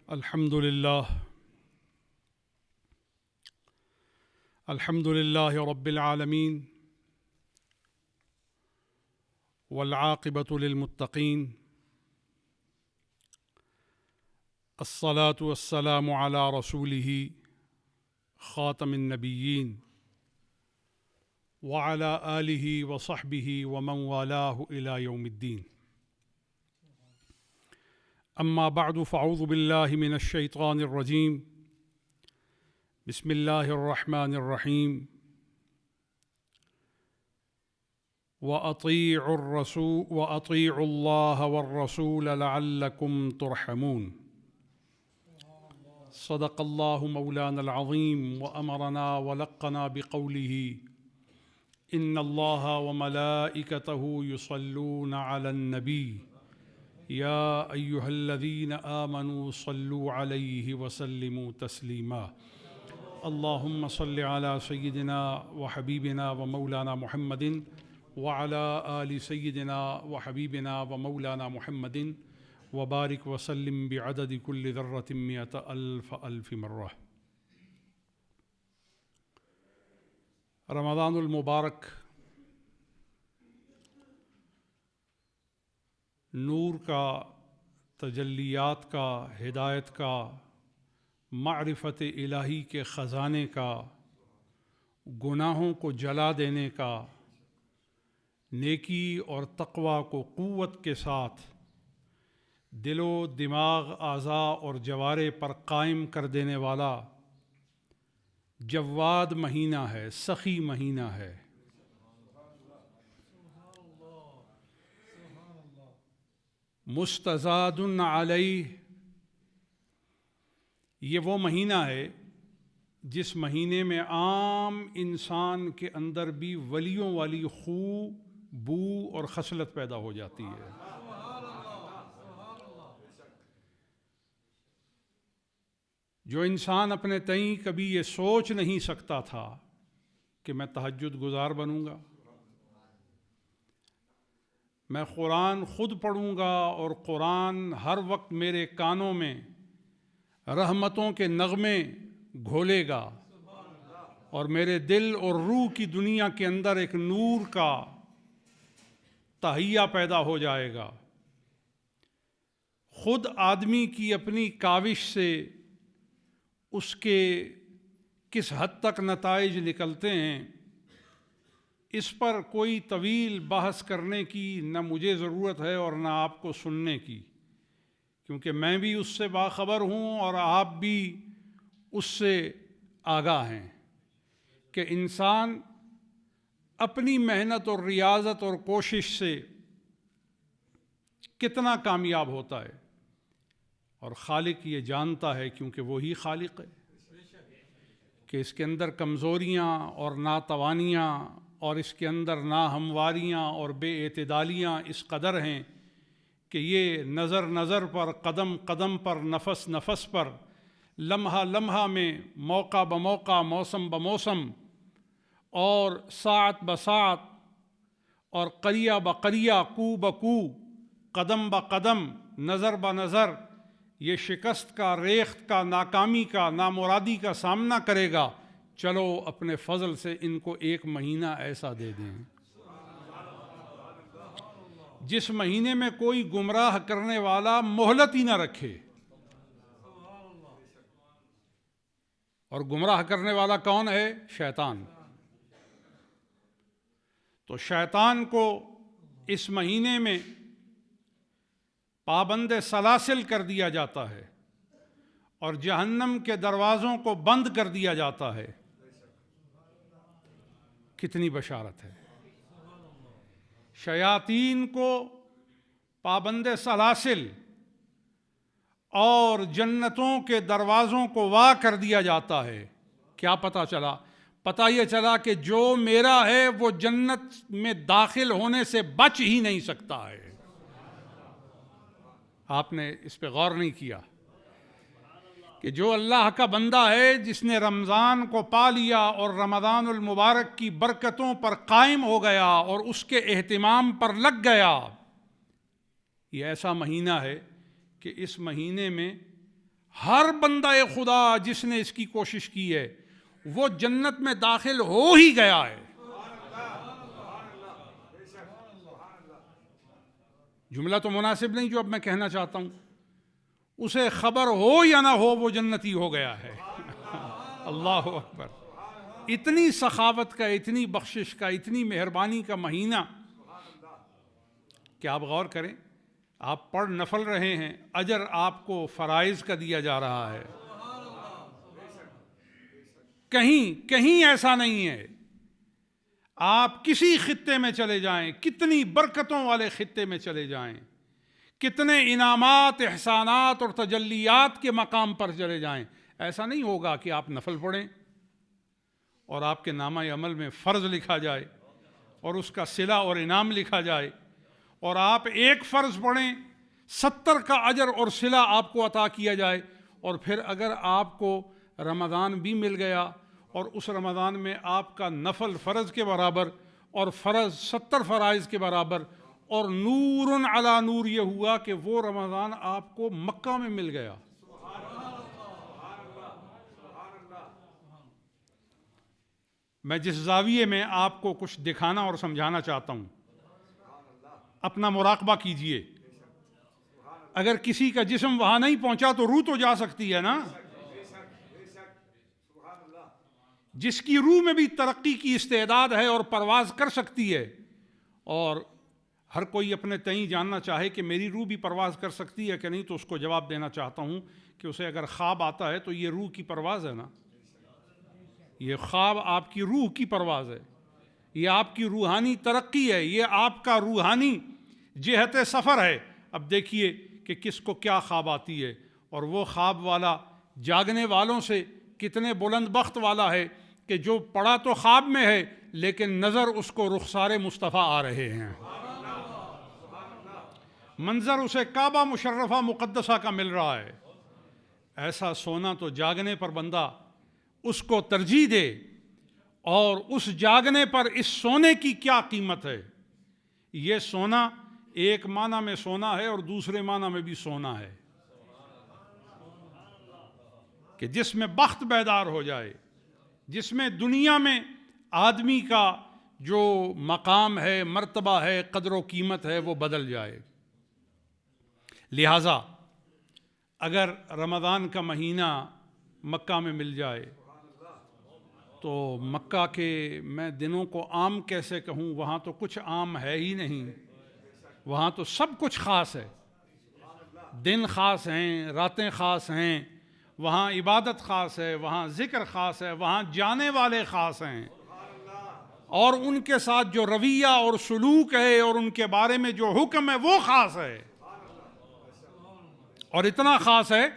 الحمد لله رب العالمين والعاقبة للمتقين الصلاة والسلام على رسوله خاتم النبيين وعلى آله وصحبه ومن والاه إلى يوم الدين. أما بعد فأعوذ بالله من الشيطان الرجيم. بسم الله الرحمن الرحيم. وأطيعوا الله والرسول لعلكم ترحمون. صدق الله مولانا العظيم وأمرنا ولقنا بقوله إن الله وملائكته يصلون على النبي يا أيها الذين آمنوا صلوا عليه وسلموا تسليما. اللهم صل على سيدنا وحبيبنا ومولانا محمد وعلى آل سيدنا وحبيبنا ومولانا محمد وبارك وسلم بعدد كل ذرة 100,000 مرة. رمضان المبارک نور کا، تجلیات کا، ہدایت کا، معرفت الہی کے خزانے کا، گناہوں کو جلا دینے کا، نیکی اور تقوی کو قوت کے ساتھ دل و دماغ، اعضاء اور جوارے پر قائم کر دینے والا جواد مہینہ ہے، سخی مہینہ ہے۔ مستزاد علیہ، یہ وہ مہینہ ہے جس مہینے میں عام انسان کے اندر بھی ولیوں والی خو، بو اور خصلت پیدا ہو جاتی ہے۔ جو انسان اپنے تئیں کبھی یہ سوچ نہیں سکتا تھا کہ میں تہجد گزار بنوں گا، میں قرآن خود پڑھوں گا اور قرآن ہر وقت میرے کانوں میں رحمتوں کے نغمے گھولے گا اور میرے دل اور روح کی دنیا کے اندر ایک نور کا تہیہ پیدا ہو جائے گا۔ خود آدمی کی اپنی کاوش سے اس کے کس حد تک نتائج نکلتے ہیں، اس پر کوئی طویل بحث کرنے کی نہ مجھے ضرورت ہے اور نہ آپ کو سننے کی، کیونکہ میں بھی اس سے باخبر ہوں اور آپ بھی اس سے آگاہ ہیں کہ انسان اپنی محنت اور ریاضت اور کوشش سے کتنا کامیاب ہوتا ہے، اور خالق یہ جانتا ہے کیونکہ وہی خالق ہے کہ اس کے اندر کمزوریاں اور ناتوانیاں اور اس کے اندر ناہمواریاں اور بے اعتدالیاں اس قدر ہیں کہ یہ نظر نظر پر، قدم قدم پر، نفس نفس پر، لمحہ لمحہ میں، موقع بموقع، موسم بموسم اور ساعت بساعت اور قریہ بقریہ، کو بکو، قدم بقدم، نظر بنظر یہ شکست کا، ریخت کا، ناکامی کا، نامرادی کا سامنا کرے گا۔ چلو اپنے فضل سے ان کو ایک مہینہ ایسا دے دیں جس مہینے میں کوئی گمراہ کرنے والا مہلت ہی نہ رکھے۔ اور گمراہ کرنے والا کون ہے؟ شیطان۔ تو شیطان کو اس مہینے میں پابند سلاسل کر دیا جاتا ہے اور جہنم کے دروازوں کو بند کر دیا جاتا ہے۔ کتنی بشارت ہے! شیاطین کو پابند سلاسل اور جنتوں کے دروازوں کو وا کر دیا جاتا ہے۔ کیا پتہ چلا؟ پتہ یہ چلا کہ جو میرا ہے وہ جنت میں داخل ہونے سے بچ ہی نہیں سکتا ہے۔ آپ نے اس پہ غور نہیں کیا کہ جو اللہ کا بندہ ہے، جس نے رمضان کو پا لیا اور رمضان المبارک کی برکتوں پر قائم ہو گیا اور اس کے اہتمام پر لگ گیا، یہ ایسا مہینہ ہے کہ اس مہینے میں ہر بندہ خدا جس نے اس کی کوشش کی ہے وہ جنت میں داخل ہو ہی گیا ہے. جملہ تو مناسب نہیں جو اب میں کہنا چاہتا ہوں. اسے خبر ہو یا نہ ہو وہ جنتی ہو گیا ہے. اللہ اکبر. اتنی سخاوت کا، اتنی بخشش کا، اتنی مہربانی کا مہینہ کہ آپ غور کریں، آپ پڑھ نفل رہے ہیں، اجر آپ کو فرائض کا دیا جا رہا ہے. کہیں ایسا نہیں ہے. آپ کسی خطے میں چلے جائیں، کتنی برکتوں والے خطے میں چلے جائیں، کتنے انعامات، احسانات اور تجلیات کے مقام پر چلے جائیں، ایسا نہیں ہوگا کہ آپ نفل پڑھیں اور آپ کے نامہ عمل میں فرض لکھا جائے اور اس کا صلہ اور انعام لکھا جائے، اور آپ ایک فرض پڑھیں 70 کا اجر اور صلہ آپ کو عطا کیا جائے. اور پھر اگر آپ کو رمضان بھی مل گیا اور اس رمضان میں آپ کا نفل فرض کے برابر اور فرض 70 فرائض کے برابر اور نور علی نور یہ ہوا کہ وہ رمضان آپ کو مکہ میں مل گیا. میں جس زاویے میں آپ کو کچھ دکھانا اور سمجھانا چاہتا ہوں، اپنا مراقبہ کیجئے. اگر کسی کا جسم وہاں نہیں پہنچا تو روح تو جا سکتی ہے نا. جس کی روح میں بھی ترقی کی استعداد ہے اور پرواز کر سکتی ہے، اور ہر کوئی اپنے تئیں جاننا چاہے کہ میری روح بھی پرواز کر سکتی ہے کہ نہیں، تو اس کو جواب دینا چاہتا ہوں کہ اسے اگر خواب آتا ہے تو یہ روح کی پرواز ہے نا. یہ خواب آپ کی روح کی پرواز ہے، یہ آپ کی روحانی ترقی ہے، یہ آپ کا روحانی جہت سفر ہے. اب دیکھیے کہ کس کو کیا خواب آتی ہے، اور وہ خواب والا جاگنے والوں سے کتنے بلند بخت والا ہے کہ جو پڑا تو خواب میں ہے لیکن نظر اس کو رخسار مصطفیٰ آ رہے ہیں. منظر اسے کعبہ مشرفہ مقدسہ کا مل رہا ہے. ایسا سونا تو جاگنے پر بندہ اس کو ترجیح دے، اور اس جاگنے پر اس سونے کی کیا قیمت ہے. یہ سونا ایک معنی میں سونا ہے اور دوسرے معنی میں بھی سونا ہے کہ جس میں بخت بیدار ہو جائے، جس میں دنیا میں آدمی کا جو مقام ہے، مرتبہ ہے، قدر و قیمت ہے، وہ بدل جائے. لہٰذا اگر رمضان کا مہینہ مکہ میں مل جائے تو مکہ کے میں دنوں کو عام کیسے کہوں، وہاں تو کچھ عام ہے ہی نہیں. وہاں تو سب کچھ خاص ہے. دن خاص ہیں، راتیں خاص ہیں، وہاں عبادت خاص ہے، وہاں ذکر خاص ہے، وہاں جانے والے خاص ہیں، اور ان کے ساتھ جو رویہ اور سلوک ہے اور ان کے بارے میں جو حکم ہے وہ خاص ہے. اور اتنا خاص ہے،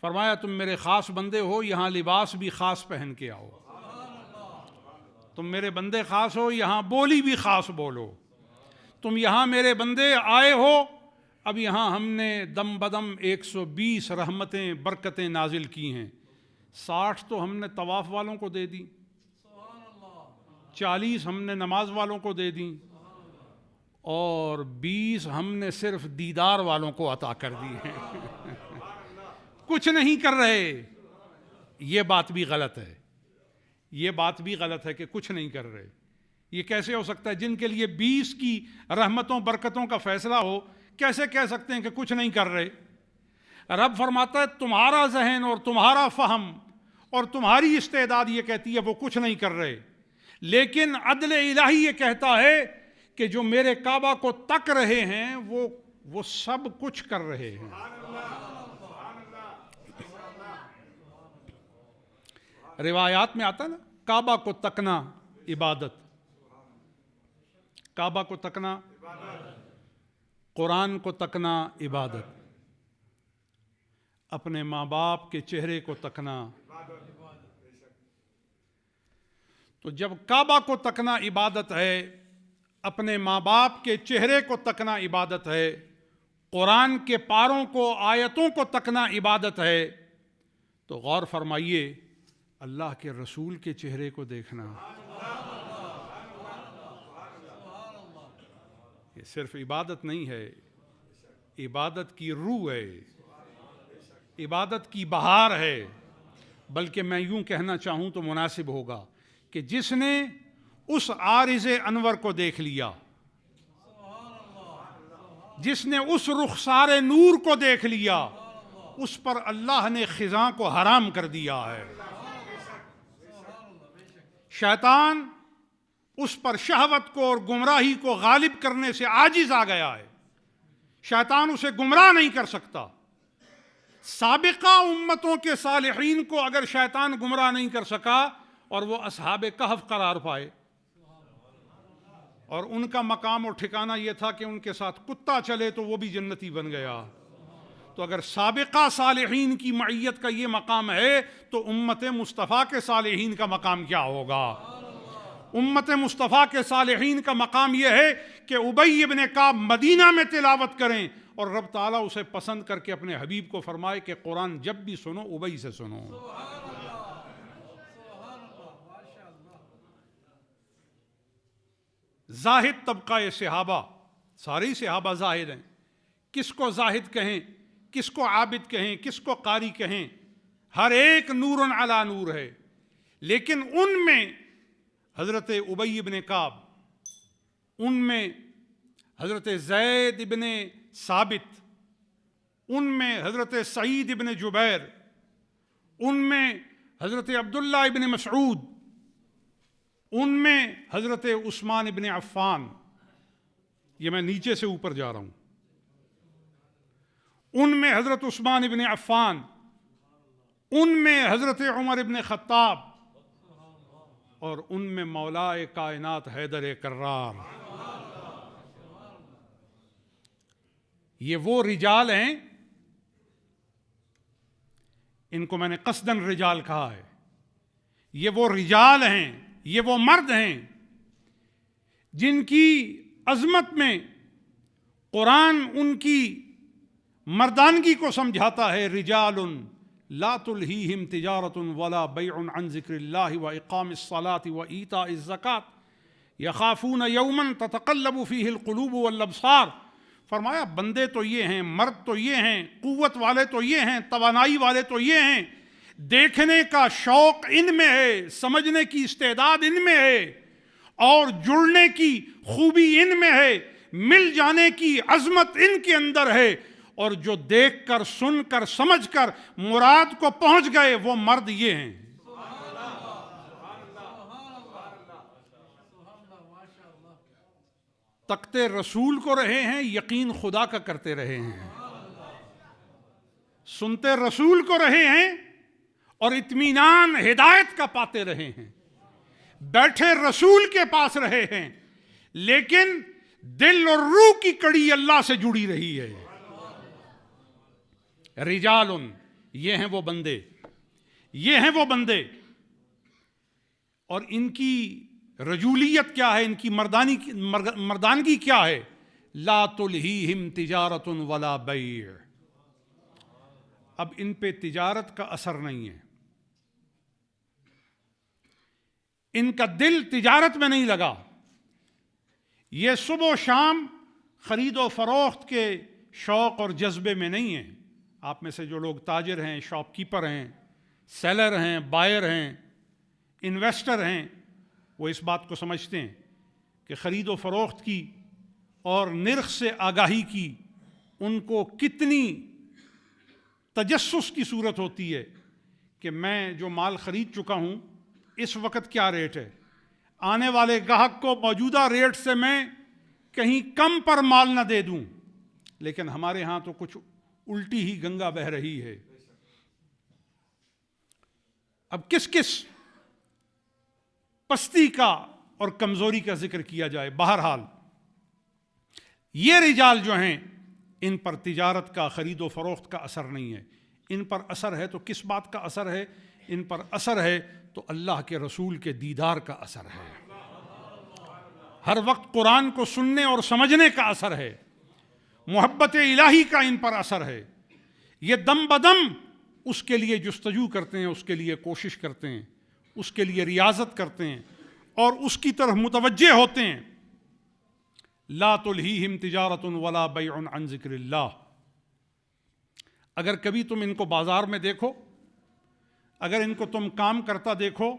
فرمایا تم میرے خاص بندے ہو، یہاں لباس بھی خاص پہن کے آؤ. تم میرے بندے خاص ہو، یہاں بولی بھی خاص بولو. تم یہاں میرے بندے آئے ہو، اب یہاں ہم نے دم بدم 120 رحمتیں برکتیں نازل کی ہیں. 60 تو ہم نے طواف والوں کو دے دی، 40 ہم نے نماز والوں کو دے دیں، اور 20 ہم نے صرف دیدار والوں کو عطا کر دی ہیں. کچھ نہیں کر رہے. یہ بات بھی غلط ہے. یہ بات بھی غلط ہے کہ کچھ نہیں کر رہے. یہ کیسے ہو سکتا ہے؟ جن کے لیے 20 کی رحمتوں برکتوں کا فیصلہ ہو، کیسے کہہ سکتے ہیں کہ کچھ نہیں کر رہے؟ رب فرماتا ہے تمہارا ذہن اور تمہارا فہم اور تمہاری استعداد یہ کہتی ہے وہ کچھ نہیں کر رہے، لیکن عدل الہی یہ کہتا ہے کہ جو میرے کعبہ کو تک رہے ہیں وہ سب کچھ کر رہے ہیں. روایات میں آتا نا، کعبہ کو تکنا عبادت، کعبہ کو تکنا، قرآن کو تکنا عبادت، اپنے ماں باپ کے چہرے کو تکنا. تو جب کعبہ کو تکنا عبادت ہے، اپنے ماں باپ کے چہرے کو تکنا عبادت ہے، قرآن کے پاروں کو، آیتوں کو تکنا عبادت ہے، تو غور فرمائیے اللہ کے رسول کے چہرے کو دیکھنا یہ صرف عبادت نہیں ہے، عبادت کی روح ہے. عبادت کی بہار ہے، بلکہ میں یوں کہنا چاہوں تو مناسب ہوگا کہ جس نے اس عارض انور کو دیکھ لیا، جس نے اس رخسار نور کو دیکھ لیا، اس پر اللہ نے خزاں کو حرام کر دیا ہے۔ شیطان اس پر شہوت کو اور گمراہی کو غالب کرنے سے عاجز آ گیا ہے۔ شیطان اسے گمراہ نہیں کر سکتا۔ سابقہ امتوں کے صالحین کو اگر شیطان گمراہ نہیں کر سکا اور وہ اصحاب کہف قرار پائے، اور ان کا مقام اور ٹھکانہ یہ تھا کہ ان کے ساتھ کتا چلے تو وہ بھی جنتی بن گیا، تو اگر سابقہ صالحین کی معیت کا یہ مقام ہے تو امت مصطفیٰ کے صالحین کا مقام کیا ہوگا؟ امت مصطفیٰ کے صالحین کا مقام یہ ہے کہ ابی ابن کعب مدینہ میں تلاوت کریں اور رب تعالیٰ اسے پسند کر کے اپنے حبیب کو فرمائے کہ قرآن جب بھی سنو ابی سے سنو۔ زاہد طبقہ صحابہ، سارے صحابہ زاہد ہیں، کس کو زاہد کہیں، کس کو عابد کہیں، کس کو قاری کہیں، ہر ایک نور علی نور ہے، لیکن ان میں حضرت ابی بن کعب، ان میں حضرت زید بن ثابت، ان میں حضرت سعید بن جبیر، ان میں حضرت عبداللہ بن مسعود، ان میں حضرت عثمان بن عفان، یہ میں نیچے سے اوپر جا رہا ہوں، ان میں حضرت عثمان بن عفان، ان میں حضرت عمر بن خطاب، اور ان میں مولائے کائنات حیدر کرار۔ یہ وہ رجال ہیں، ان کو میں نے قصداً رجال کہا ہے، یہ وہ رجال ہیں، یہ وہ مرد ہیں جن کی عظمت میں قرآن ان کی مردانگی کو سمجھاتا ہے۔ رجال لا تلہیہم تجارت ولا بیع عن ذکر اللہ واقام الصلاة وایتاء الزکاة یخافون یوما تتقلب فیہ القلوب والابصار۔ فرمایا بندے تو یہ ہیں، مرد تو یہ ہیں، قوت والے تو یہ ہیں، توانائی والے تو یہ ہیں، دیکھنے کا شوق ان میں ہے، سمجھنے کی استعداد ان میں ہے، اور جڑنے کی خوبی ان میں ہے، مل جانے کی عظمت ان کے اندر ہے، اور جو دیکھ کر سن کر سمجھ کر مراد کو پہنچ گئے وہ مرد یہ ہیں۔ تکتے رسول کو رہے ہیں، یقین خدا کا کرتے رہے ہیں، سنتے رسول کو رہے ہیں اور اطمینان ہدایت کا پاتے رہے ہیں، بیٹھے رسول کے پاس رہے ہیں، لیکن دل اور روح کی کڑی اللہ سے جڑی رہی ہے۔ رجال، یہ ہیں وہ بندے، یہ ہیں وہ بندے، اور ان کی رجولیت کیا ہے، ان کی مردانگی کیا ہے؟ لا تلہیہم تجارت ولا بیع۔ اب ان پہ تجارت کا اثر نہیں ہے، ان کا دل تجارت میں نہیں لگا، یہ صبح و شام خرید و فروخت کے شوق اور جذبے میں نہیں ہیں۔ آپ میں سے جو لوگ تاجر ہیں، شاپ کیپر ہیں، سیلر ہیں، بائر ہیں، انویسٹر ہیں، وہ اس بات کو سمجھتے ہیں کہ خرید و فروخت کی اور نرخ سے آگاہی کی ان کو کتنی تجسس کی صورت ہوتی ہے کہ میں جو مال خرید چکا ہوں اس وقت کیا ریٹ ہے، آنے والے گاہک کو موجودہ ریٹ سے میں کہیں کم پر مال نہ دے دوں۔ لیکن ہمارے ہاں تو کچھ الٹی ہی گنگا بہہ رہی ہے۔ اب کس کس پستی کا اور کمزوری کا ذکر کیا جائے؟ بہرحال یہ رجال جو ہیں ان پر تجارت کا، خرید و فروخت کا اثر نہیں ہے، ان پر اثر ہے تو کس بات کا اثر ہے؟ ان پر اثر ہے تو اللہ کے رسول کے دیدار کا اثر ہے، ہر وقت قرآن کو سننے اور سمجھنے کا اثر ہے، محبت الہی کا ان پر اثر ہے، یہ دم بدم اس کے لیے جستجو کرتے ہیں، اس کے لیے کوشش کرتے ہیں، اس کے لیے ریاضت کرتے ہیں اور اس کی طرف متوجہ ہوتے ہیں۔ لا تلہیہم تجارت ولا بیع عن ذکر اللہ۔ اگر کبھی تم ان کو بازار میں دیکھو، اگر ان کو تم کام کرتا دیکھو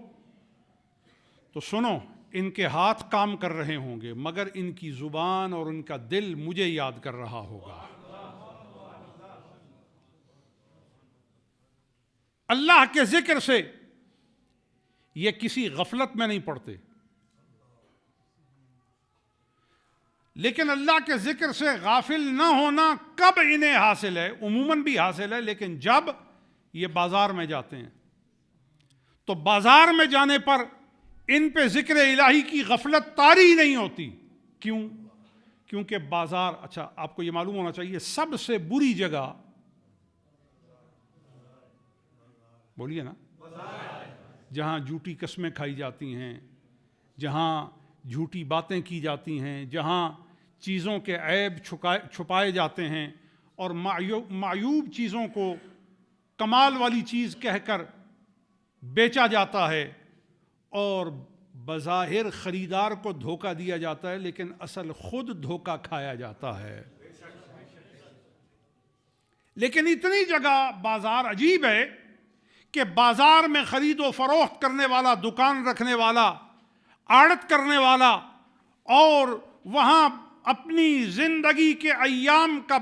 تو سنو، ان کے ہاتھ کام کر رہے ہوں گے مگر ان کی زبان اور ان کا دل مجھے یاد کر رہا ہوگا۔ اللہ کے ذکر سے یہ کسی غفلت میں نہیں پڑتے، لیکن اللہ کے ذکر سے غافل نہ ہونا کب انہیں حاصل ہے؟ عموماً بھی حاصل ہے، لیکن جب یہ بازار میں جاتے ہیں تو بازار میں جانے پر ان پہ ذکر الہی کی غفلت طاری نہیں ہوتی۔ کیوں؟ کیونکہ بازار، اچھا آپ کو یہ معلوم ہونا چاہیے، سب سے بری جگہ، بولیے نا، جہاں جھوٹی قسمیں کھائی جاتی ہیں، جہاں جھوٹی باتیں کی جاتی ہیں، جہاں چیزوں کے عیب چھپائے جاتے ہیں اور معیوب چیزوں کو کمال والی چیز کہہ کر بیچا جاتا ہے اور بظاہر خریدار کو دھوکہ دیا جاتا ہے لیکن اصل خود دھوکہ کھایا جاتا ہے۔ لیکن اتنی جگہ بازار عجیب ہے کہ بازار میں خرید و فروخت کرنے والا، دکان رکھنے والا، آڑت کرنے والا اور وہاں اپنی زندگی کے ایام کا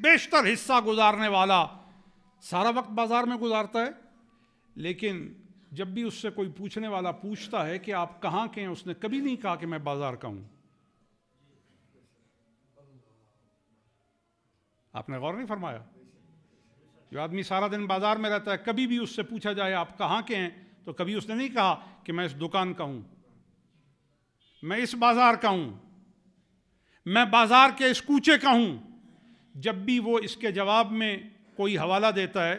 بیشتر حصہ گزارنے والا سارا وقت بازار میں گزارتا ہے، لیکن جب بھی اس سے کوئی پوچھنے والا پوچھتا ہے کہ آپ کہاں کے ہیں، اس نے کبھی نہیں کہا کہ میں بازار کا ہوں۔ آپ نے غور نہیں فرمایا؟ جو آدمی سارا دن بازار میں رہتا ہے، کبھی بھی اس سے پوچھا جائے آپ کہاں کے ہیں تو کبھی اس نے نہیں کہا کہ میں اس دکان کا ہوں، میں اس بازار کا ہوں، میں بازار کے اس کوچے کا ہوں۔ جب بھی وہ اس کے جواب میں کوئی حوالہ دیتا ہے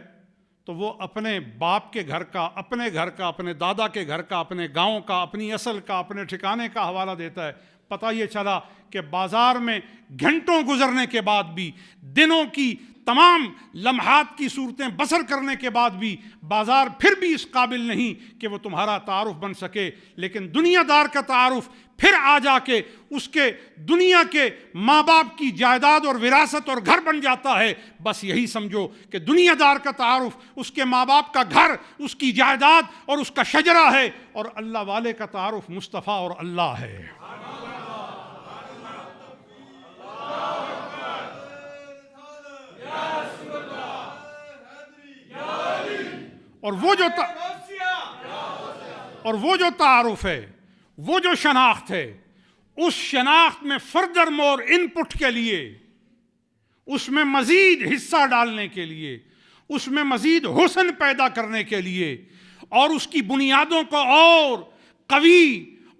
تو وہ اپنے باپ کے گھر کا، اپنے گھر کا، اپنے دادا کے گھر کا، اپنے گاؤں کا، اپنی اصل کا، اپنے ٹھکانے کا حوالہ دیتا ہے۔ پتہ یہ چلا کہ بازار میں گھنٹوں گزرنے کے بعد بھی، دنوں کی تمام لمحات کی صورتیں بسر کرنے کے بعد بھی بازار پھر بھی اس قابل نہیں کہ وہ تمہارا تعارف بن سکے، لیکن دنیا دار کا تعارف پھر آ جا کے اس کے دنیا کے ماں باپ کی جائیداد اور وراثت اور گھر بن جاتا ہے۔ بس یہی سمجھو کہ دنیا دار کا تعارف اس کے ماں باپ کا گھر، اس کی جائیداد اور اس کا شجرہ ہے، اور اللہ والے کا تعارف مصطفیٰ اور اللہ ہے۔ اور وہ جو تعارف ہے، وہ جو شناخت ہے، اس شناخت میں فردر مور ان پٹ کے لیے، اس میں مزید حصہ ڈالنے کے لیے، اس میں مزید حسن پیدا کرنے کے لیے اور اس کی بنیادوں کو اور قوی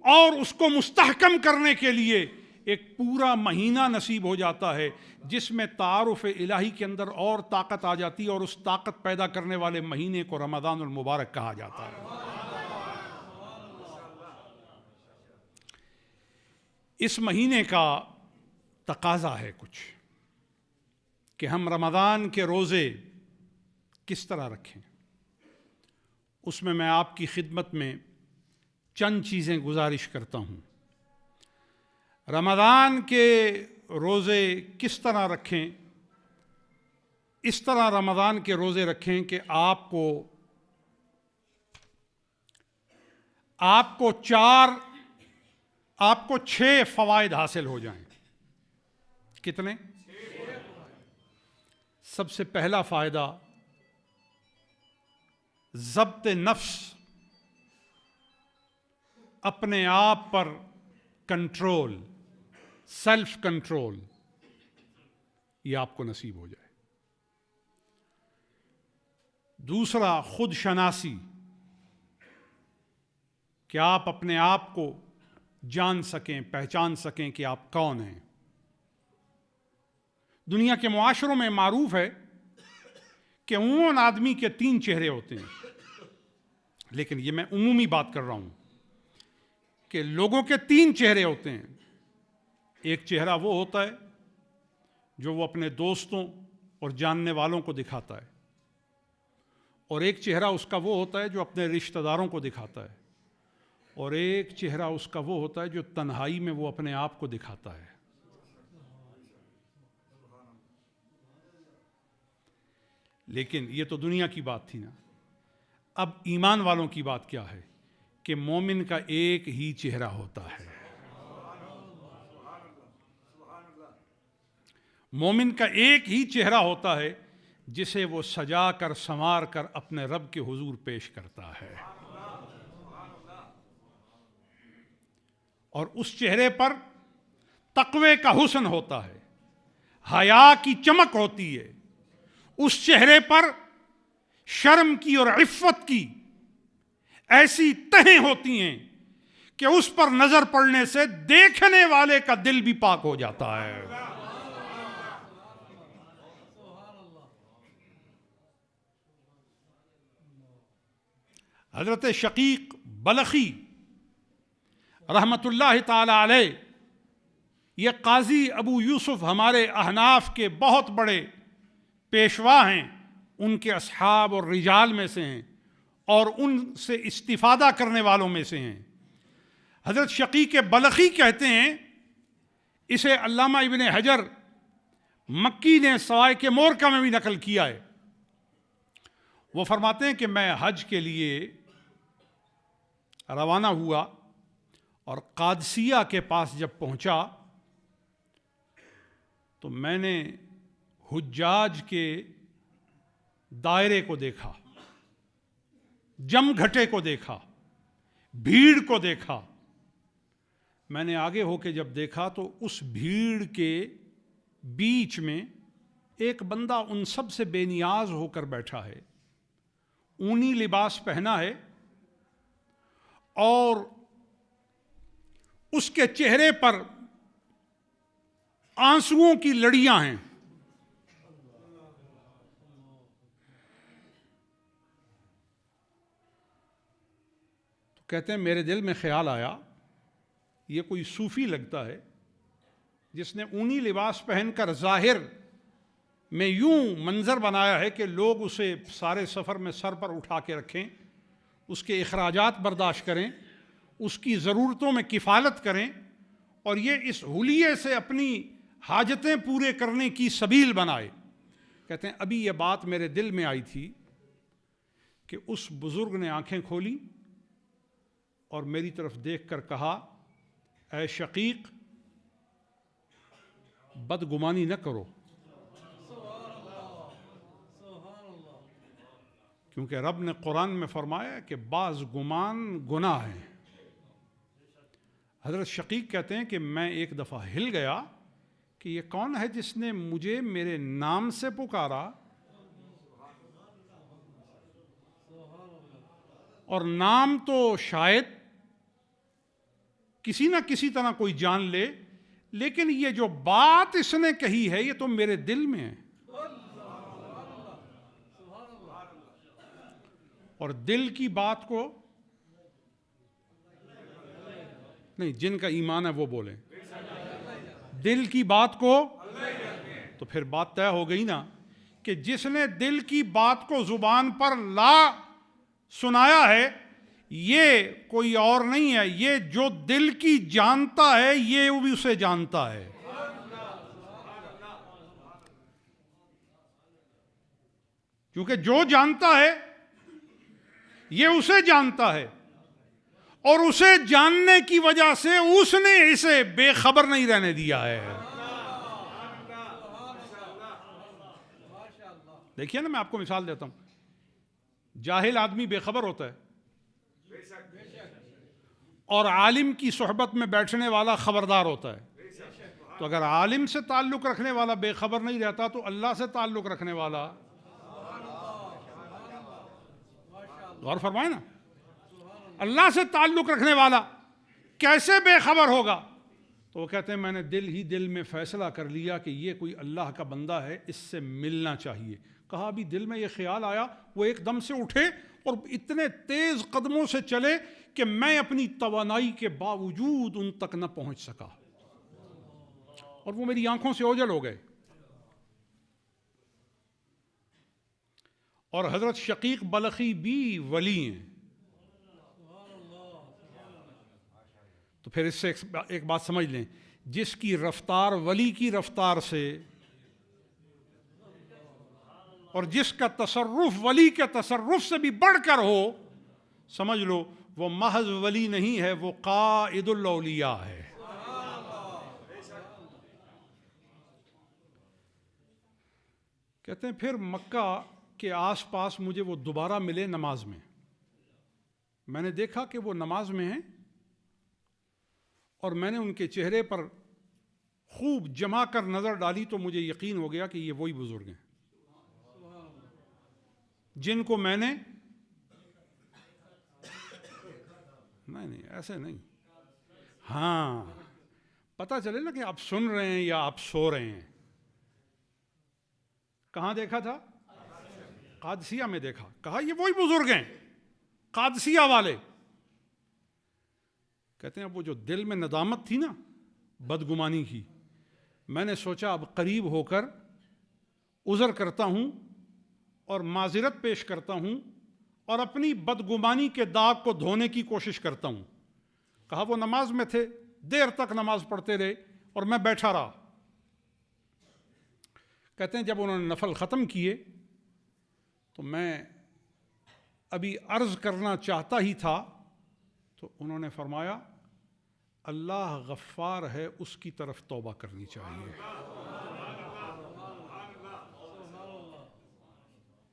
اور اس کو مستحکم کرنے کے لیے ایک پورا مہینہ نصیب ہو جاتا ہے، جس میں تعارف الہی کے اندر اور طاقت آ جاتی ہے، اور اس طاقت پیدا کرنے والے مہینے کو رمضان المبارک کہا جاتا ہے۔ اس مہینے کا تقاضا ہے کچھ کہ ہم رمضان کے روزے کس طرح رکھیں۔ اس میں آپ کی خدمت میں چند چیزیں گزارش کرتا ہوں۔ رمضان کے روزے کس طرح رکھیں؟ اس طرح رمضان کے روزے رکھیں کہ آپ کو 6 فوائد حاصل ہو جائیں۔ کتنے؟ سب سے پہلا فائدہ، ضبط نفس، اپنے آپ پر کنٹرول، سیلف کنٹرول، یہ آپ کو نصیب ہو جائے۔ دوسرا، خود شناسی، کہ آپ اپنے آپ کو جان سکیں، پہچان سکیں کہ آپ کون ہیں۔ دنیا کے معاشروں میں معروف ہے کہ عموماً آدمی کے 3 چہرے ہوتے ہیں، لیکن یہ میں عمومی بات کر رہا ہوں کہ لوگوں کے 3 چہرے ہوتے ہیں۔ ایک چہرہ وہ ہوتا ہے جو وہ اپنے دوستوں اور جاننے والوں کو دکھاتا ہے، اور ایک چہرہ اس کا وہ ہوتا ہے جو اپنے رشتہ داروں کو دکھاتا ہے، اور ایک چہرہ اس کا وہ ہوتا ہے جو تنہائی میں وہ اپنے آپ کو دکھاتا ہے۔ لیکن یہ تو دنیا کی بات تھی نا. اب ایمان والوں کی بات کیا ہے کہ مومن کا ایک ہی چہرہ ہوتا ہے. مومن کا ایک ہی چہرہ ہوتا ہے جسے وہ سجا کر سنوار کر اپنے رب کے حضور پیش کرتا ہے. اور اس چہرے پر تقوی کا حسن ہوتا ہے, حیا کی چمک ہوتی ہے. اس چہرے پر شرم کی اور عفت کی ایسی تہیں ہوتی ہیں کہ اس پر نظر پڑنے سے دیکھنے والے کا دل بھی پاک ہو جاتا ہے. حضرت شقیق بلخی رحمت اللہ تعالی علیہ, یہ قاضی ابو یوسف ہمارے احناف کے بہت بڑے پیشوا ہیں, ان کے اصحاب اور رجال میں سے ہیں اور ان سے استفادہ کرنے والوں میں سے ہیں. حضرت شقیق بلخی کہتے ہیں, اسے علامہ ابن حجر مکی نے سوائے مورکہ میں بھی نقل کیا ہے. وہ فرماتے ہیں کہ میں حج کے لیے روانہ ہوا اور قادسیہ کے پاس جب پہنچا تو میں نے حجاج کے دائرے کو دیکھا, جم گھٹے کو دیکھا, بھیڑ کو دیکھا. میں نے آگے ہو کے جب دیکھا تو اس بھیڑ کے بیچ میں ایک بندہ ان سب سے بے نیاز ہو کر بیٹھا ہے, اونی لباس پہنا ہے اور اس کے چہرے پر آنسوؤں کی لڑیاں ہیں. تو کہتے ہیں میرے دل میں خیال آیا یہ کوئی صوفی لگتا ہے جس نے اونی لباس پہن کر ظاہر میں یوں منظر بنایا ہے کہ لوگ اسے سارے سفر میں سر پر اٹھا کے رکھیں, اس کے اخراجات برداشت کریں, اس کی ضرورتوں میں کفالت کریں, اور یہ اس حلیے سے اپنی حاجتیں پورے کرنے کی سبیل بنائے. کہتے ہیں ابھی یہ بات میرے دل میں آئی تھی کہ اس بزرگ نے آنکھیں کھولی اور میری طرف دیکھ کر کہا, اے شقیق بدگمانی نہ کرو, کیونکہ رب نے قرآن میں فرمایا کہ بعض گمان گناہ ہیں. حضرت شقیق کہتے ہیں کہ میں ایک دفعہ ہل گیا کہ یہ کون ہے جس نے مجھے میرے نام سے پکارا, اور نام تو شاید کسی نہ کسی طرح کوئی جان لے, لیکن یہ جو بات اس نے کہی ہے یہ تو میرے دل میں ہے. اور دل کی بات کو نہیں, جن کا ایمان ہے وہ بولیں, دل کی بات کو, تو پھر بات طے ہو گئی نا کہ جس نے دل کی بات کو زبان پر لا سنایا ہے یہ کوئی اور نہیں ہے, یہ جو دل کی جانتا ہے یہ بھی اسے جانتا ہے. کیونکہ جو جانتا ہے یہ اسے جانتا ہے, اور اسے جاننے کی وجہ سے اس نے اسے بے خبر نہیں رہنے دیا ہے. دیکھیے نا, میں آپ کو مثال دیتا ہوں, جاہل آدمی بے خبر ہوتا ہے اور عالم کی صحبت میں بیٹھنے والا خبردار ہوتا ہے. تو اگر عالم سے تعلق رکھنے والا بے خبر نہیں رہتا تو اللہ سے تعلق رکھنے والا, غور فرمائے نا, اللہ سے تعلق رکھنے والا کیسے بے خبر ہوگا؟ تو وہ کہتے ہیں میں نے دل ہی دل میں فیصلہ کر لیا کہ یہ کوئی اللہ کا بندہ ہے, اس سے ملنا چاہیے. کہا ابھی دل میں یہ خیال آیا, وہ ایک دم سے اٹھے اور اتنے تیز قدموں سے چلے کہ میں اپنی توانائی کے باوجود ان تک نہ پہنچ سکا, اور وہ میری آنکھوں سے اوجھل ہو گئے. اور حضرت شقیق بلخی بھی ولی ہیں. تو پھر اس سے ایک بات سمجھ لیں, جس کی رفتار ولی کی رفتار سے اور جس کا تصرف ولی کے تصرف سے بھی بڑھ کر ہو، سمجھ لو وہ محض ولی نہیں ہے، وہ قائد الاولیاء ہے۔ کہتے ہیں پھر مکہ کے آس پاس مجھے وہ دوبارہ ملے نماز میں۔ میں نے دیکھا کہ وہ نماز میں ہیں اور میں نے ان کے چہرے پر خوب جما کر نظر ڈالی تو مجھے یقین ہو گیا کہ یہ وہی بزرگ ہیں جن کو میں نے نہیں ایسے نہیں، ہاں پتہ چلے نا کہ آپ سن رہے ہیں یا آپ سو رہے ہیں۔ کہاں دیکھا تھا؟ قادسیہ میں دیکھا، کہا یہ وہی بزرگ ہیں قادسیہ والے۔ کہتے ہیں اب وہ جو دل میں ندامت تھی نا بدگمانی کی، میں نے سوچا اب قریب ہو کر عذر کرتا ہوں اور معذرت پیش کرتا ہوں اور اپنی بدگمانی کے داغ کو دھونے کی کوشش کرتا ہوں۔ کہا وہ نماز میں تھے، دیر تک نماز پڑھتے رہے اور میں بیٹھا رہا۔ کہتے ہیں جب انہوں نے نفل ختم کیے تو میں ابھی عرض کرنا چاہتا ہی تھا تو انہوں نے فرمایا اللہ غفار ہے، اس کی طرف توبہ کرنی چاہیے۔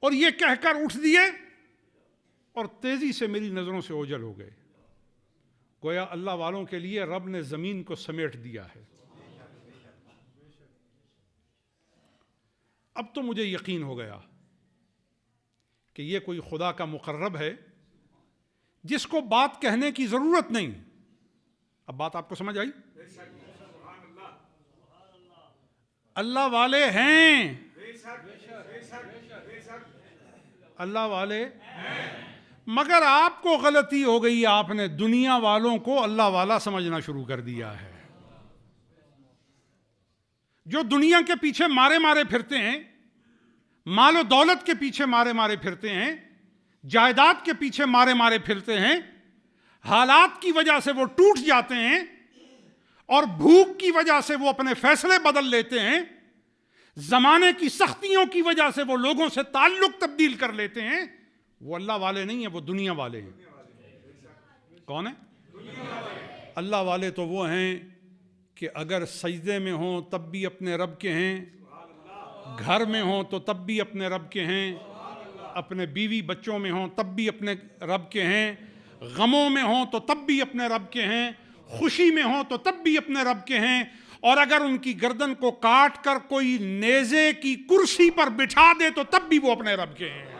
اور یہ کہہ کر اٹھ دیے اور تیزی سے میری نظروں سے اوجھل ہو گئے۔ گویا اللہ والوں کے لیے رب نے زمین کو سمیٹ دیا ہے۔ اب تو مجھے یقین ہو گیا کہ یہ کوئی خدا کا مقرب ہے جس کو بات کہنے کی ضرورت نہیں۔ اب بات آپ کو سمجھ آئی؟ اللہ والے ہیں، اللہ والے مگر آپ کو غلطی ہو گئی، آپ نے دنیا والوں کو اللہ والا سمجھنا شروع کر دیا ہے۔ جو دنیا کے پیچھے مارے مارے پھرتے ہیں، مال و دولت کے پیچھے مارے مارے پھرتے ہیں، جائیداد کے پیچھے مارے مارے پھرتے ہیں، حالات کی وجہ سے وہ ٹوٹ جاتے ہیں اور بھوک کی وجہ سے وہ اپنے فیصلے بدل لیتے ہیں، زمانے کی سختیوں کی وجہ سے وہ لوگوں سے تعلق تبدیل کر لیتے ہیں، وہ اللہ والے نہیں ہیں، وہ دنیا والے ہیں۔ کون ہیں؟ اللہ والے تو وہ ہیں کہ اگر سجدے میں ہوں تب بھی اپنے رب کے ہیں، گھر میں ہوں تو تب بھی اپنے رب کے ہیں، اپنے بیوی بچوں میں ہوں تب بھی اپنے رب کے ہیں، غموں میں ہوں تو تب بھی اپنے رب کے ہیں، خوشی میں ہوں تو تب بھی اپنے رب کے ہیں، اور اگر ان کی گردن کو کاٹ کر کوئی نیزے کی کرسی پر بٹھا دے تو تب بھی وہ اپنے رب کے ہیں۔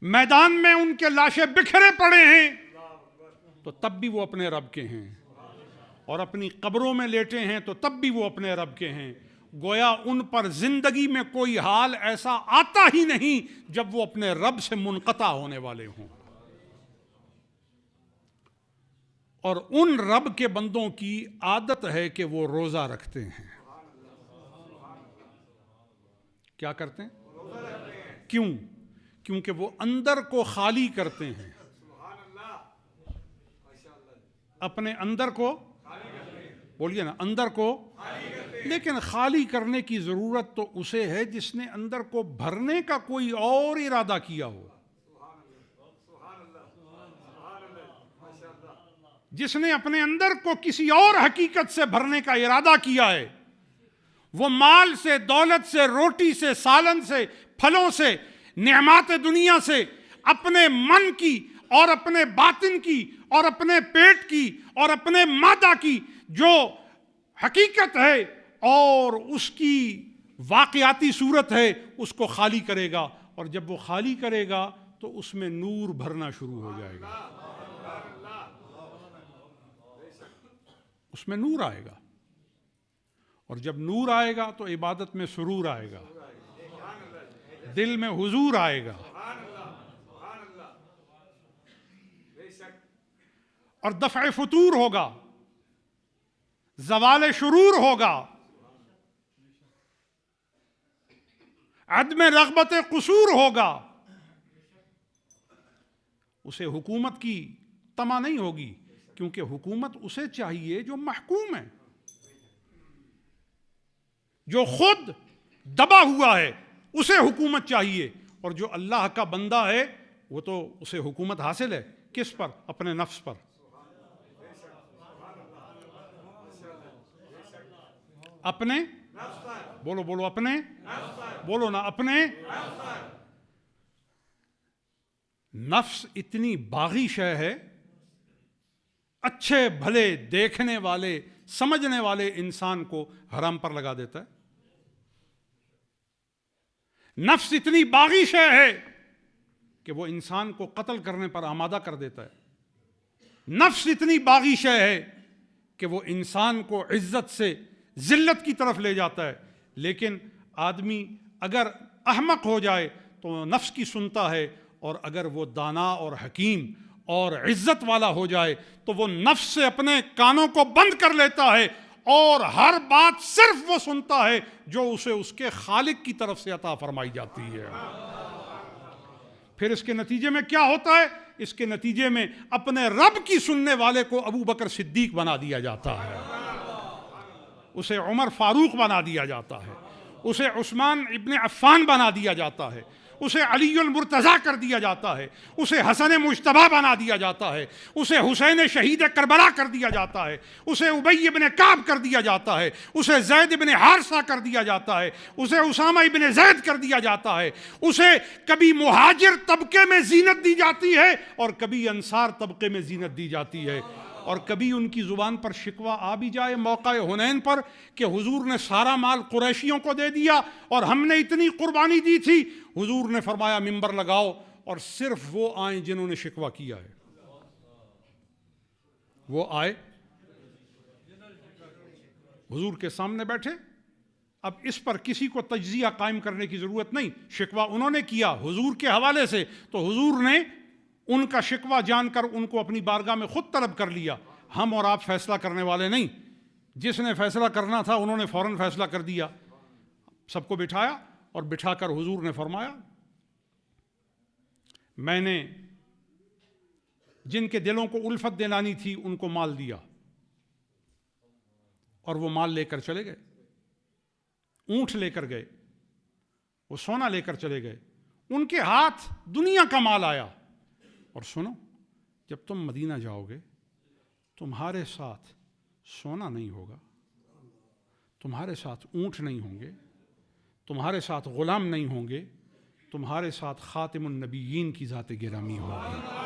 میدان میں ان کے لاشیں بکھرے پڑے ہیں تو تب بھی وہ اپنے رب کے ہیں، اور اپنی قبروں میں لیٹے ہیں تو تب بھی وہ اپنے رب کے ہیں۔ گویا ان پر زندگی میں کوئی حال ایسا آتا ہی نہیں جب وہ اپنے رب سے منقطع ہونے والے ہوں۔ اور ان رب کے بندوں کی عادت ہے کہ وہ روزہ رکھتے ہیں۔ کیا کرتے ہیں؟ کیوں؟ کیونکہ وہ اندر کو خالی کرتے ہیں، اپنے اندر کو بولیے نا، اندر کو، لیکن خالی کرنے کی ضرورت تو اسے ہے جس نے اندر کو بھرنے کا کوئی اور ارادہ کیا ہو، جس نے اپنے اندر کو کسی اور حقیقت سے بھرنے کا ارادہ کیا ہے۔ وہ مال سے، دولت سے، روٹی سے، سالن سے، پھلوں سے، نعمات دنیا سے اپنے من کی اور اپنے باطن کی اور اپنے پیٹ کی اور اپنے معدہ کی جو حقیقت ہے اور اس کی واقعاتی صورت ہے اس کو خالی کرے گا، اور جب وہ خالی کرے گا تو اس میں نور بھرنا شروع ہو جائے گا، اس میں نور آئے گا، اور جب نور آئے گا تو عبادت میں سرور آئے گا، دل میں حضور آئے گا، اور دفع فتور ہوگا، زوال شرور ہوگا، عدم رغبت قصور ہوگا۔ اسے حکومت کی طمع نہیں ہوگی، کیونکہ حکومت اسے چاہیے جو محکوم ہے۔ جو خود دبا ہوا ہے اسے حکومت چاہیے، اور جو اللہ کا بندہ ہے وہ تو اسے حکومت حاصل ہے کس پر؟ اپنے نفس پر. اپنے بولو بولو اپنے بولو نا اپنے نفس اتنی باغی شے ہے، اچھے بھلے دیکھنے والے سمجھنے والے انسان کو حرام پر لگا دیتا ہے. نفس اتنی باغی شے ہے کہ وہ انسان کو قتل کرنے پر آمادہ کر دیتا ہے. نفس اتنی باغی شے ہے کہ وہ انسان کو عزت سے ذلت کی طرف لے جاتا ہے. لیکن آدمی اگر احمق ہو جائے تو نفس کی سنتا ہے، اور اگر وہ دانا اور حکیم اور عزت والا ہو جائے تو وہ نفس سے اپنے کانوں کو بند کر لیتا ہے اور ہر بات صرف وہ سنتا ہے جو اسے اس کے خالق کی طرف سے عطا فرمائی جاتی ہے. پھر اس کے نتیجے میں کیا ہوتا ہے؟ اس کے نتیجے میں اپنے رب کی سننے والے کو ابو بکر صدیق بنا دیا جاتا ہے، اسے عمر فاروق بنا دیا جاتا ہے، اسے عثمان ابن عفان بنا دیا جاتا ہے، اسے علی المرتضیٰ کر دیا جاتا ہے، اسے حسن مجتبیٰ بنا دیا جاتا ہے، اسے حسین شہید کربلا کر دیا جاتا ہے، اسے ابی ابن کعب کر دیا جاتا ہے، اسے زید ابن حارثہ کر دیا جاتا ہے، اسے اسامہ ابن زید کر دیا جاتا ہے. اسے کبھی مہاجر طبقے میں زینت دی جاتی ہے اور کبھی انصار طبقے میں زینت دی جاتی ہے، اور کبھی ان کی زبان پر شکوہ آ بھی جائے موقع حنین پر کہ حضور نے سارا مال قریشیوں کو دے دیا اور ہم نے اتنی قربانی دی تھی. حضور نے فرمایا منبر لگاؤ اور صرف وہ آئیں جنہوں نے شکوہ کیا ہے، وہ آئے حضور کے سامنے بیٹھے. اب اس پر کسی کو تجزیہ قائم کرنے کی ضرورت نہیں، شکوہ انہوں نے کیا حضور کے حوالے سے تو حضور نے ان کا شکوہ جان کر ان کو اپنی بارگاہ میں خود طلب کر لیا. ہم اور آپ فیصلہ کرنے والے نہیں، جس نے فیصلہ کرنا تھا انہوں نے فوراً فیصلہ کر دیا. سب کو بٹھایا اور بٹھا کر حضور نے فرمایا میں نے جن کے دلوں کو الفت دلانی تھی ان کو مال دیا، اور وہ مال لے کر چلے گئے، اونٹ لے کر گئے، وہ سونا لے کر چلے گئے، ان کے ہاتھ دنیا کا مال آیا. اور سنو، جب تم مدینہ جاؤ گے تمہارے ساتھ سونا نہیں ہوگا، تمہارے ساتھ اونٹ نہیں ہوں گے، تمہارے ساتھ غلام نہیں ہوں گے، تمہارے ساتھ خاتم النبیین کی ذات گرامی ہوگی.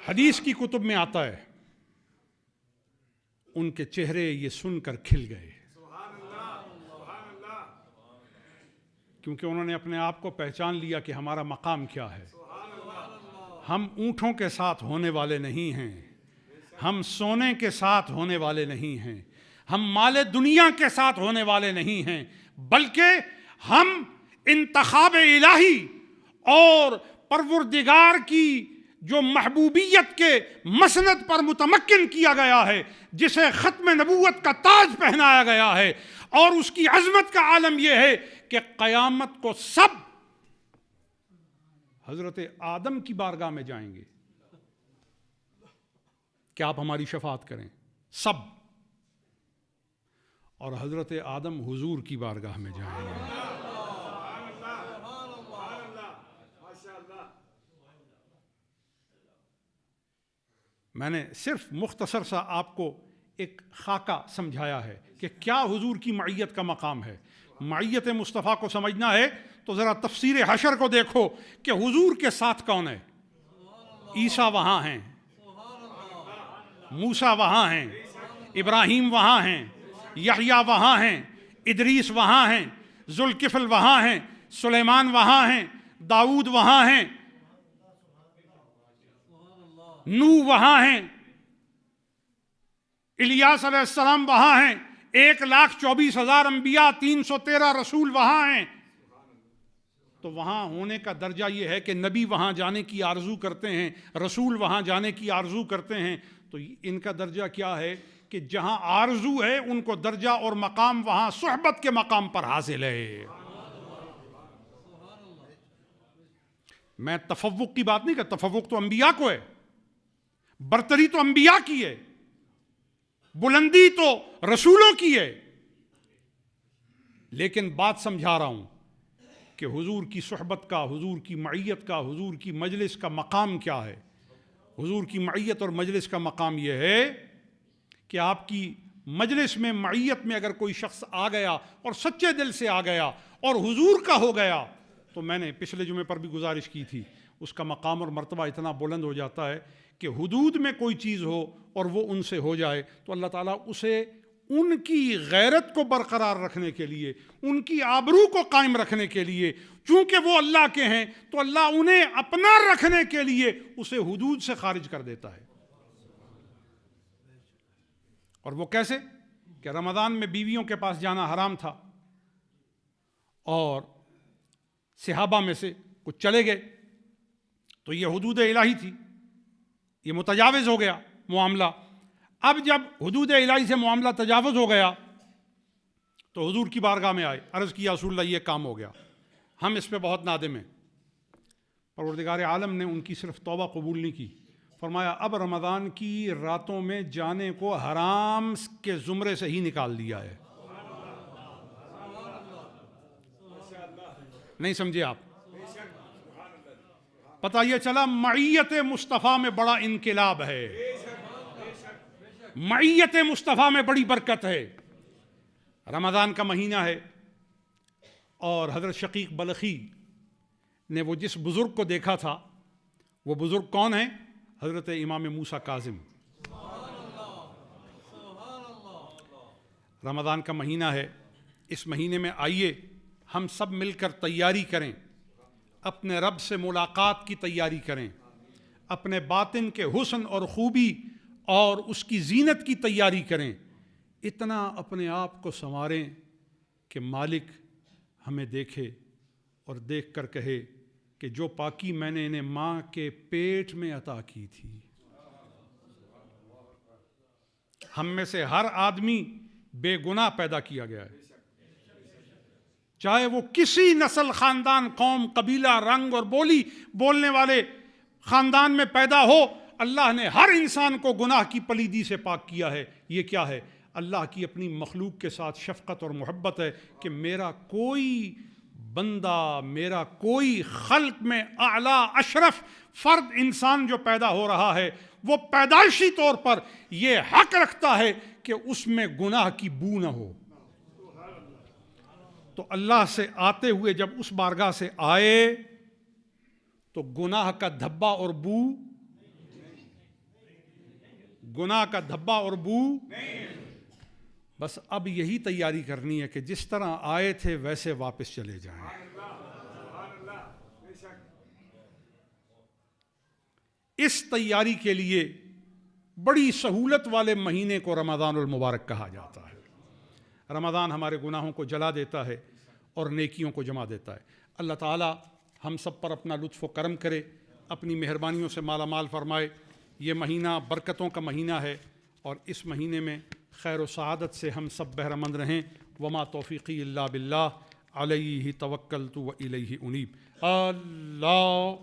حدیث کی کتب میں آتا ہے ان کے چہرے یہ سن کر کھل گئے، کیونکہ انہوں نے اپنے آپ کو پہچان لیا کہ ہمارا مقام کیا ہے. ہم اونٹوں کے ساتھ ہونے والے نہیں ہیں، ہم سونے کے ساتھ ہونے والے نہیں ہیں، ہم مال دنیا کے ساتھ ہونے والے نہیں ہیں، بلکہ ہم انتخاب الہی اور پروردگار کی جو محبوبیت کے مسند پر متمکن کیا گیا ہے، جسے ختم نبوت کا تاج پہنایا گیا ہے، اور اس کی عظمت کا عالم یہ ہے کہ قیامت کو سب حضرت آدم کی بارگاہ میں جائیں گے کہ آپ ہماری شفاعت کریں، سب، اور حضرت آدم حضور کی بارگاہ میں جائیں گے. میں نے صرف مختصر سا آپ کو ایک خاکہ سمجھایا ہے کہ کیا حضور کی معیت کا مقام ہے. معیت مصطفیٰ کو سمجھنا ہے تو ذرا تفسیر حشر کو دیکھو کہ حضور کے ساتھ کون ہے. عیسیٰ وہاں ہیں، موسیٰ وہاں ہیں، ابراہیم وہاں ہیں، یحییٰ وہاں ہیں، ادریس وہاں ہیں، ذوالکفل وہاں ہیں، سلیمان وہاں ہیں، داؤد وہاں ہیں، نوح وہاں ہیں، الیاس علیہ السلام وہاں ہیں، 1,24,000 انبیاء، 313 رسول وہاں ہیں. تو وہاں ہونے کا درجہ یہ ہے کہ نبی وہاں جانے کی آرزو کرتے ہیں، رسول وہاں جانے کی آرزو کرتے ہیں. تو ان کا درجہ کیا ہے کہ جہاں آرزو ہے ان کو درجہ اور مقام وہاں صحبت کے مقام پر حاصل ہے۔ میں تفوق کی بات نہیں کرتا، تفوق تو انبیاء کو ہے، برتری تو انبیاء کی ہے، بلندی تو رسولوں کی ہے، لیکن بات سمجھا رہا ہوں کہ حضور کی صحبت کا، حضور کی معیت کا، حضور کی مجلس کا مقام کیا ہے۔ حضور کی معیت اور مجلس کا مقام یہ ہے کہ آپ کی مجلس میں، معیت میں اگر کوئی شخص آ گیا اور سچے دل سے آ گیا اور حضور کا ہو گیا، تو میں نے پچھلے جمعے پر بھی گزارش کی تھی، اس کا مقام اور مرتبہ اتنا بلند ہو جاتا ہے کہ حدود میں کوئی چیز ہو اور وہ ان سے ہو جائے تو اللہ تعالیٰ اسے ان کی غیرت کو برقرار رکھنے کے لیے، ان کی آبرو کو قائم رکھنے کے لیے، چونکہ وہ اللہ کے ہیں تو اللہ انہیں اپنا رکھنے کے لیے اسے حدود سے خارج کر دیتا ہے۔ اور وہ کیسے؟ کہ رمضان میں بیویوں کے پاس جانا حرام تھا اور صحابہ میں سے کچھ چلے گئے تو یہ حدود الہی تھی، یہ متجاوز ہو گیا معاملہ۔ اب جب حدود الہی سے معاملہ تجاوز ہو گیا تو حضور کی بارگاہ میں آئے، عرض کیا رسول اللہ یہ کام ہو گیا، ہم اس پہ بہت نادم ہیں۔ پروردگار عالم نے ان کی صرف توبہ قبول نہیں کی، فرمایا اب رمضان کی راتوں میں جانے کو حرام کے زمرے سے ہی نکال دیا ہے۔ نہیں سمجھے آپ؟ پتہ یہ چلا معیت مصطفیٰ میں بڑا انقلاب ہے، معیت مصطفیٰ میں بڑی برکت ہے۔ رمضان کا مہینہ ہے اور حضرت شقیق بلخی نے وہ جس بزرگ کو دیکھا تھا، وہ بزرگ کون ہے؟ حضرت امام موسیٰ کاظم۔ رمضان کا مہینہ ہے، اس مہینے میں آئیے ہم سب مل کر تیاری کریں، اپنے رب سے ملاقات کی تیاری کریں، اپنے باطن کے حسن اور خوبی اور اس کی زینت کی تیاری کریں، اتنا اپنے آپ کو سنواریں کہ مالک ہمیں دیکھے اور دیکھ کر کہے کہ جو پاکی میں نے انہیں ماں کے پیٹ میں عطا کی تھی۔ ہم میں سے ہر آدمی بے گناہ پیدا کیا گیا ہے، چاہے وہ کسی نسل، خاندان، قوم، قبیلہ، رنگ اور بولی بولنے والے خاندان میں پیدا ہو، اللہ نے ہر انسان کو گناہ کی پلیدی سے پاک کیا ہے۔ یہ کیا ہے؟ اللہ کی اپنی مخلوق کے ساتھ شفقت اور محبت ہے کہ میرا کوئی بندہ، میرا کوئی خلق میں اعلیٰ اشرف فرد انسان جو پیدا ہو رہا ہے وہ پیدائشی طور پر یہ حق رکھتا ہے کہ اس میں گناہ کی بو نہ ہو۔ تو اللہ سے آتے ہوئے جب اس بارگاہ سے آئے تو گناہ کا دھبا اور بو، گناہ کا دھبا اور بو، بس اب یہی تیاری کرنی ہے کہ جس طرح آئے تھے ویسے واپس چلے جائیں۔ اس تیاری کے لیے بڑی سہولت والے مہینے کو رمضان المبارک کہا جاتا ہے۔ رمضان ہمارے گناہوں کو جلا دیتا ہے اور نیکیوں کو جمع دیتا ہے۔ اللہ تعالی ہم سب پر اپنا لطف و کرم کرے، اپنی مہربانیوں سے مالا مال فرمائے۔ یہ مہینہ برکتوں کا مہینہ ہے اور اس مہینے میں خیر و سعادت سے ہم سب بہرہ مند رہیں۔ وما توفیقی الا باللہ علیہ توکلت و الیہ انیب۔ اللہ